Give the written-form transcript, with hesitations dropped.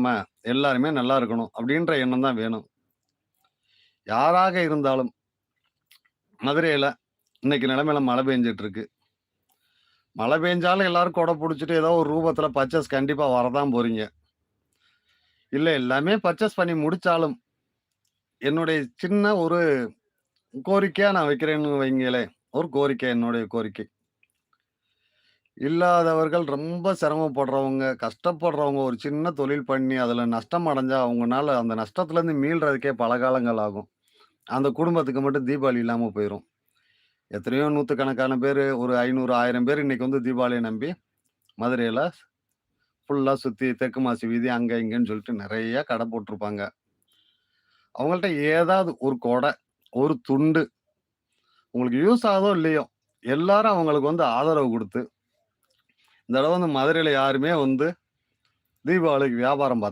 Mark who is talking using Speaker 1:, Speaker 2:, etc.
Speaker 1: நம்ம எல்லாருமே நல்லா இருக்கணும் அப்படின்ற எண்ணம் தான் வேணும். யாராக இருந்தாலும் மதுரையில இன்னைக்கு நிலைமையில மழை பெஞ்சுட்டு இருக்கு. மழை பெஞ்சாலும் எல்லாரும் கொடை புடிச்சுட்டு ஏதோ ஒரு ரூபத்துல பர்ச்சேஸ் கண்டிப்பா வரதான் போறீங்க. இல்ல எல்லாமே பர்ச்சேஸ் பண்ணி முடிச்சாலும், என்னுடைய சின்ன ஒரு கோரிக்கையா நான் வைக்கிறேன்னு வைங்களேன். ஒரு கோரிக்கை என்னுடைய கோரிக்கை. இல்லாதவர்கள் ரொம்ப சிரமப்படுறவங்க, கஷ்டப்படுறவங்க ஒரு சின்ன தொழில் பண்ணி அதுல நஷ்டம் அடைஞ்சா அவங்கனால அந்த நஷ்டத்துலருந்து மீள்றதுக்கே பல காலங்கள் ஆகும். அந்த குடும்பத்துக்கு மட்டும் தீபாவளி இல்லாம போயிரும். எத்தனையோ நூத்துக்கணக்கான பேரு ஒரு 500, 1000 பேர் இன்னைக்கு வந்து தீபாவளிய நம்பி மதுரையில ஃபுல்லா சுத்தி தெற்கு மாசி வீதி அங்க இங்கன்னு சொல்லிட்டு நெறைய கடை போட்டிருப்பாங்க. அவங்கள்ட்ட ஏதாவது ஒரு கொடை, ஒரு துண்டு உங்களுக்கு யூஸ் ஆகுதோ இல்லையோ, எல்லாரும் அவங்களுக்கு வந்து ஆதரவு குடுத்து, இந்த தடவ வந்து மதுரையில யாருமே வந்து தீபாவளிக்கு வியாபாரம்